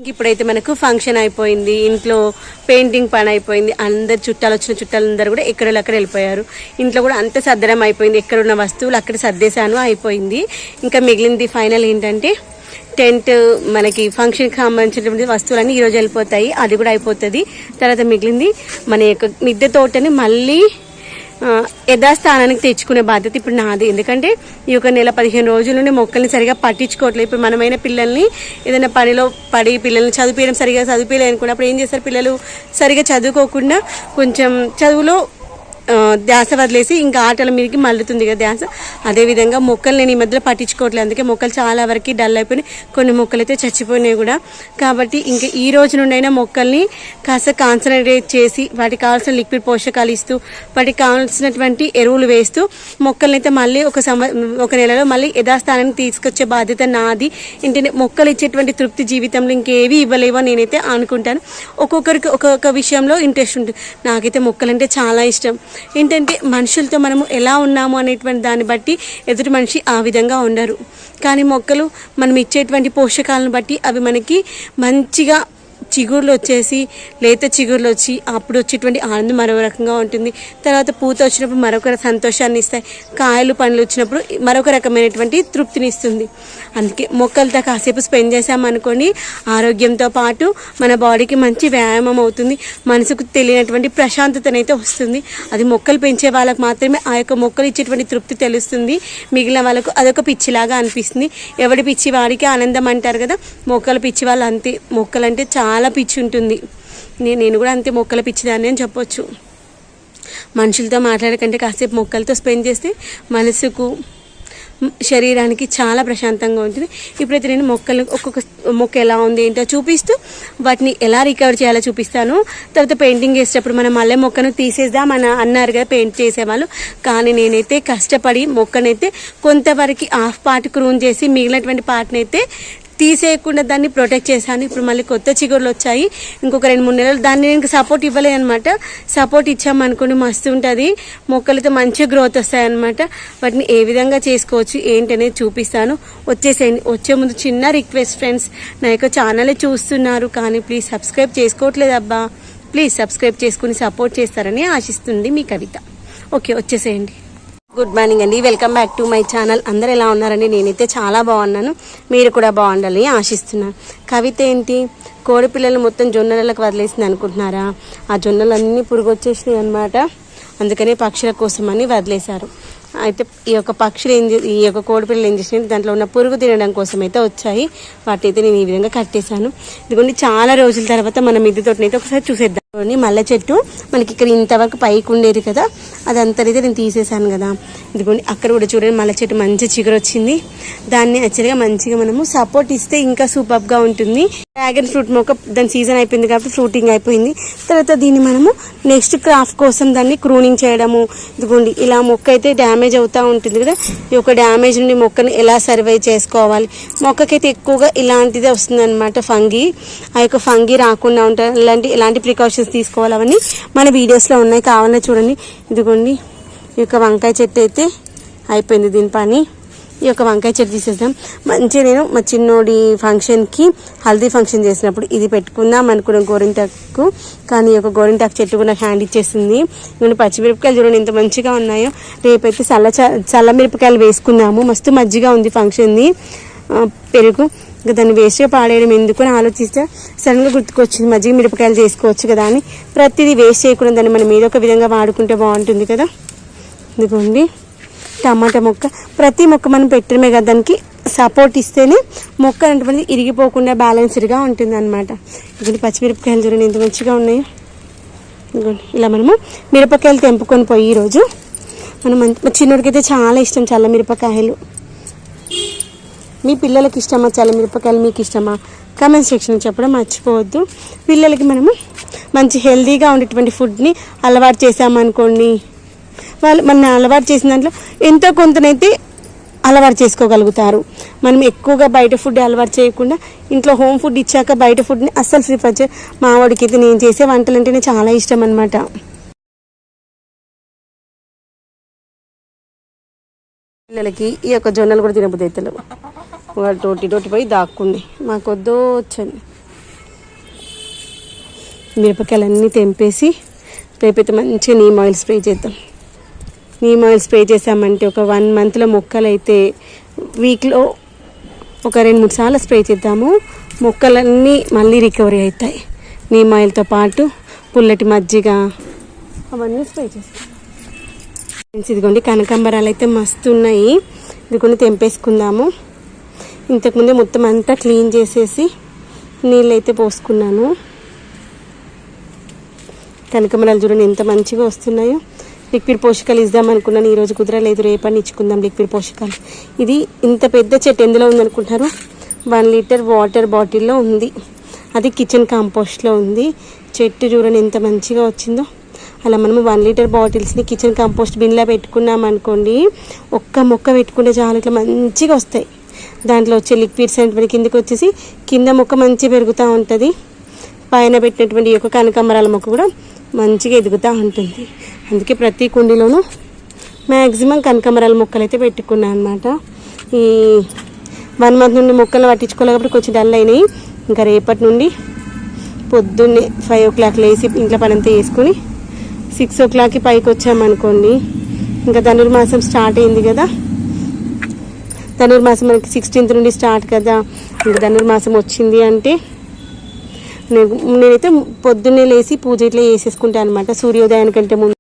ఇప్పుడైతే మనకు ఫంక్షన్ అయిపోయింది, ఇంట్లో పెయింటింగ్ పని అయిపోయింది, అందరు చుట్టాలు వచ్చిన చుట్టాలందరూ కూడా ఎక్కడెక్కడ వెళ్ళిపోయారు. ఇంట్లో కూడా అంత సర్దడం అయిపోయింది, ఎక్కడున్న వస్తువులు అక్కడ సర్దేశాను అయిపోయింది. ఇంకా మిగిలింది ఫైనల్ ఏంటంటే టెంట్, మనకి ఫంక్షన్కి సంబంధించినటువంటి వస్తువులన్నీ ఈరోజు వెళ్ళిపోతాయి, అది కూడా అయిపోతుంది. తర్వాత మిగిలింది మన యొక్క మిద్దె తోటని మళ్ళీ యథాస్థానానికి తెచ్చుకునే బాధ్యత ఇప్పుడు నాది. ఎందుకంటే ఈ ఒక నెల 15 రోజుల నుండి మొక్కల్ని సరిగా పట్టించుకోవట్లేదు. ఇప్పుడు మనమైన పిల్లల్ని ఏదైనా పనిలో పడి పిల్లల్ని చదివించడం సరిగా చదివించలేదు అనుకోండి, అప్పుడు ఏం చేస్తారు, పిల్లలు సరిగా చదువుకోకుండా కొంచెం చదువులో ధ్యాస వదిలేసి ఇంకా ఆటల మీదకి మళ్ళుతుంది కదా ధ్యాస. అదేవిధంగా మొక్కలు నేను ఈ మధ్యలో పట్టించుకోవట్లేదు, అందుకే మొక్కలు చాలా వరకు డల్ అయిపోయినాయి, కొన్ని మొక్కలు అయితే చచ్చిపోయినాయి కూడా. కాబట్టి ఇంకా ఈ రోజు నుండి అయినా మొక్కల్ని కాస్త కాన్సన్ట్రేట్ చేసి వాటికి కావాల్సిన లిక్విడ్ పోషకాలు ఇస్తూ వాటికి కావాల్సినటువంటి ఎరువులు వేస్తూ మొక్కల్ని అయితే మళ్ళీ ఒక నెలలో మళ్ళీ యథాస్థానానికి తీసుకొచ్చే బాధ్యత నాది. ఏంటంటే మొక్కలు ఇచ్చేటువంటి తృప్తి జీవితంలో ఇంకేవి ఇవ్వలేవో నేనైతే అనుకుంటాను. ఒక్కొక్కరికి ఒక్కొక్క విషయంలో ఇంట్రెస్ట్ ఉంటుంది. నాకైతే మొక్కలంటే చాలా ఇష్టం. ఏంటంటే మనుషులతో మనము ఎలా ఉన్నాము అనేటువంటి దాన్ని బట్టి ఎదుటి మనిషి ఆ విధంగా ఉండరు, కానీ మొక్కలు మనం ఇచ్చేటువంటి పోషకాలను బట్టి అవి మనకి మంచిగా చిగుర్లు వచ్చేసి లేత చిగుర్లు వచ్చి అప్పుడు వచ్చేటువంటి ఆనందం మరో రకంగా ఉంటుంది. తర్వాత పూత వచ్చినప్పుడు మరొక సంతోషాన్ని ఇస్తాయి, కాయలు పండ్లు వచ్చినప్పుడు మరొక రకమైనటువంటి తృప్తిని ఇస్తుంది. అందుకే మొక్కలతో కాసేపు స్పెండ్ చేసామనుకోండి, ఆరోగ్యంతో పాటు మన బాడీకి మంచి వ్యాయామం అవుతుంది, మనసుకు తెలియనటువంటి ప్రశాంతతనైతే వస్తుంది. అది మొక్కలు పెంచే వాళ్ళకు మాత్రమే ఆ యొక్క మొక్కలు ఇచ్చేటువంటి తృప్తి తెలుస్తుంది, మిగిలిన వాళ్ళకు అదొక పిచ్చిలాగా అనిపిస్తుంది. ఎవడి పిచ్చి వాడికి ఆనందం అంటారు కదా, మొక్కల పిచ్చి వాళ్ళు అంతే. మొక్కలంటే చాలా పిచ్చి ఉంటుంది. నేను కూడా అంతే మొక్కల పిచ్చిదాన్ని అని చెప్పొచ్చు. మనుషులతో మాట్లాడకంటే కాసేపు మొక్కలతో స్పెండ్ చేస్తే మనసుకు శరీరానికి చాలా ప్రశాంతంగా ఉంటుంది. ఇప్పుడైతే నేను ఒక్కొక్క మొక్క ఎలా ఉంది ఏంటో చూపిస్తూ వాటిని ఎలా రికవర్ చేయాలో చూపిస్తాను. తర్వాత పెయింటింగ్ చేసేటప్పుడు మనం మళ్ళీ మొక్కను తీసేద్దామని అన్నారు కదా పెయింట్ చేసేవాళ్ళు, కానీ నేనైతే కష్టపడి మొక్కనైతే కొంతవరకు హాఫ్ పార్ట్ క్రూన్ చేసి మిగిలినటువంటి పార్ట్ని అయితే తీసేయకుండా దాన్ని ప్రొటెక్ట్ చేశాను. ఇప్పుడు మళ్ళీ కొత్త చిగురులు వచ్చాయి, ఇంకొక 2-3 నెలలు దాన్ని నేను సపోర్ట్ ఇవ్వలేదు అనమాట. సపోర్ట్ ఇచ్చామనుకోండి మస్తు ఉంటుంది, మొక్కలతో మంచి గ్రోత్ వస్తాయి అనమాట. వాటిని ఏ విధంగా చేసుకోవచ్చు ఏంటనేది చూపిస్తాను. వచ్చేసేయండి. వచ్చే ముందు చిన్న రిక్వెస్ట్ ఫ్రెండ్స్, నా యొక్క ఛానల్ చూస్తున్నారు కానీ ప్లీజ్ సబ్స్క్రైబ్ చేసుకోవట్లేదు అబ్బా, ప్లీజ్ సబ్స్క్రైబ్ చేసుకుని సపోర్ట్ చేస్తారని ఆశిస్తుంది మీ కవిత. ఓకే, వచ్చేసేయండి. గుడ్ మార్నింగ్ అండి, welcome back to my channel. అందరు ఎలా ఉన్నారండి? నేనైతే చాలా బాగున్నాను, మీరు కూడా బాగుండాలని ఆశిస్తున్నాను. కవిత ఏంటి, కోడి పిల్లలు మొత్తం జొన్నలకు వదిలేసింది అనుకుంటున్నారా? ఆ జొన్నలన్నీ పురుగు వచ్చేసినాయి అనమాట, అందుకనే పక్షుల కోసం అని వదిలేశారు. అయితే ఈ యొక్క పక్షులు ఈ యొక్క కోడిపిల్లలు ఏం చేసినాయి, దాంట్లో ఉన్న పురుగు తినడం కోసం అయితే వచ్చాయి. వాటి అయితే నేను ఈ విధంగా కట్టేశాను. ఇదిగోండి, చాలా రోజుల తర్వాత మనం మిద్దె తోటనైతే ఒకసారి చూసేద్దాం. మల్లె చెట్టు మనకి ఇక్కడ ఇంతవరకు పైకి ఉండేది కదా, అదంతా అయితే నేను తీసేసాను కదా. ఇదిగోండి, అక్కడ కూడా చూడండి మల్లె చెట్టు మంచి చిగురు వచ్చింది. దాన్ని యాక్చువల్గా మంచిగా మనము సపోర్ట్ ఇస్తే ఇంకా సూపర్గా ఉంటుంది. డ్రాగన్ ఫ్రూట్ మొక్క దాని సీజన్ అయిపోయింది కాబట్టి ఫ్రూటింగ్ అయిపోయింది. తర్వాత దీన్ని మనము నెక్స్ట్ క్రాఫ్ట్ కోసం దాన్ని క్రూనింగ్ చేయడము. ఇదిగోండి, ఇలా మొక్క అయితే డ్యామేజ్ అవుతూ ఉంటుంది కదా, ఈ యొక్క డ్యామేజ్ నుండి మొక్కను ఎలా సర్వైవ్ చేసుకోవాలి. మొక్కకైతే ఎక్కువగా ఇలాంటిదే వస్తుంది అనమాట, ఫంగీ. ఆ యొక్క ఫంగీ రాకుండా ఉంటాయి, ఇలాంటి ప్రికాషన్స్ తీసుకోవాలి. అవన్నీ మన వీడియోస్లో ఉన్నాయి, కావాలని చూడండి. ఇదిగోండి, ఈ యొక్క వంకాయ చెట్టు అయితే అయిపోయింది దీని పని. ఈ యొక్క వంకాయ చెట్టు తీసేద్దాం. మంచిగా నేను మా చిన్నోడి ఫంక్షన్కి హల్దీ ఫంక్షన్ చేసినప్పుడు ఇది పెట్టుకుందాం అనుకున్నాం గోరింటాకు, కానీ ఈ యొక్క గోరింటాకు చెట్టు కూడా హ్యాండ్ ఇచ్చేసింది. నేను పచ్చిమిరపకాయలు చూడండి ఎంత మంచిగా ఉన్నాయో. రేపైతే చల్ల మిరపకాయలు వేసుకుందాము. మస్తు మజ్జిగా ఉంది ఫంక్షన్ది, పెరుగు. ఇంకా దాన్ని వేస్ట్గా పాడేయడం ఎందుకు అని ఆలోచిస్తే సడన్గా గుర్తుకొచ్చింది, మజ్జిగ మిరపకాయలు చేసుకోవచ్చు కదా అని. ప్రతిదీ వేస్ట్ చేయకుండా దాన్ని మనం ఏదో ఒక విధంగా వాడుకుంటే బాగుంటుంది కదా. ఇదిగోండి టమాటా మొక్క, ప్రతి మొక్క మనం పెట్టడమే కదా, దానికి సపోర్ట్ ఇస్తేనే మొక్క అనేటువంటిది ఇరిగిపోకుండా బ్యాలెన్స్డ్గా ఉంటుంది అనమాట. ఇదిగోండి పచ్చిమిరపకాయలు చూడండి ఎంత మంచిగా ఉన్నాయో. ఇదిగోండి, ఇలా మనము మిరపకాయలు తెంపుకొని పోయి ఈరోజు మనం మా చిన్నోడికి అయితే చాలా ఇష్టం చల్ల మిరపకాయలు. మీ పిల్లలకి ఇష్టమా చల్ల మిరపకాయలు, మీకు ఇష్టమా? కామెంట్ సెక్షన్ చెప్పడం మర్చిపోవద్దు. పిల్లలకి మనము మంచి హెల్తీగా ఉండేటువంటి ఫుడ్ని అలవాటు చేసామనుకోండి, వాళ్ళు మన అలవాటు చేసిన దాంట్లో ఎంతో కొంతనైతే అలవాటు చేసుకోగలుగుతారు. మనం ఎక్కువగా బయట ఫుడ్ అలవాటు చేయకుండా ఇంట్లో హోమ్ ఫుడ్ ఇచ్చాక బయట ఫుడ్ని అస్సలు ప్రిఫర్ చేయ. మా వాడికి అయితే నేను చేసే వంటలు అంటేనే చాలా ఇష్టం అనమాట. పిల్లలకి ఈ యొక్క జొన్నలు కూడా తినబుద్ధి అవుతారు, వాళ్ళు టోటి పోయి దాక్కుంది, మాకొద్దో వచ్చండి. మిరపకాయలన్నీ తెంపేసి రేపైతే మంచిగా నీమ్ ఆయిల్ స్ప్రే చేద్దాం. నీమ్ ఆయిల్ స్ప్రే చేసామంటే ఒక 1 మంత్లో మొక్కలు అయితే వీక్లో ఒక 2-3 సార్లు స్ప్రే చేద్దాము, మొక్కలన్నీ మళ్ళీ రికవరీ అవుతాయి. నీమ్ ఆయిల్తో పాటు పుల్లటి మజ్జిగ అవన్నీ స్ప్రే చేస్తాం. ఇదిగోండి కనకాంబరాలు అయితే మస్తు ఉన్నాయి. ఇదిగోండి తెంపేసుకుందాము. ఇంతకుముందే మొత్తం అంతా క్లీన్ చేసేసి నీళ్ళు అయితే పోసుకున్నాను. కనకాంబరాలు చూడండి ఎంత మంచిగా వస్తున్నాయో. లిక్విడ్ పోషకాలు ఇద్దాం అనుకున్నాను, ఈరోజు కుదరలేదు, రేపని ఇచ్చుకుందాం లిక్విడ్ పోషకాలు. ఇది ఇంత పెద్ద చెట్టు ఎందులో ఉందనుకుంటున్నారు? 1 లీటర్ వాటర్ బాటిల్లో ఉంది. అది కిచెన్ కాంపోస్ట్లో ఉంది. చెట్టు చూడండి ఎంత మంచిగా వచ్చిందో. అలా మనము 1 లీటర్ బాటిల్స్ని కిచెన్ కంపోస్ట్ బిన్లో పెట్టుకున్నాం అనుకోండి, ఒక్క మొక్క పెట్టుకుంటే చాలు ఇట్లా మంచిగా వస్తాయి. దాంట్లో వచ్చే లిక్విడ్స్ అంటే కిందకి వచ్చేసి కింద మొక్క మంచిగా పెరుగుతూ ఉంటుంది. పైన పెట్టినటువంటి ఈ యొక్క కనకాంబరాల మొక్క కూడా మంచిగా ఎదుగుతూ ఉంటుంది. అందుకే ప్రతి కుండీలోనూ మ్యాక్సిమం కనకాంబరాల మొక్కలు అయితే పెట్టుకున్నాను అనమాట. ఈ 1 మంత్ నుండి మొక్కలు పట్టించుకోలేకపోతే కొంచెం డల్ అయినాయి. ఇంకా రేపటి నుండి పొద్దున్నే 5 o'clock లేసి ఇంట్లో పని అంతా వేసుకొని 6 o'clockకి పైకి వచ్చామనుకోండి, ఇంకా ధనుర్మాసం స్టార్ట్ అయింది కదా. ధనుర్మాసం మనకి 16th నుండి స్టార్ట్ కదా. ఇంకా ధనుర్మాసం వచ్చింది అంటే నేనైతే పొద్దున్నే లేచి పూజ ఇట్లా చేసేసుకుంటాను అనమాట, సూర్యోదయానికంటే ముందు.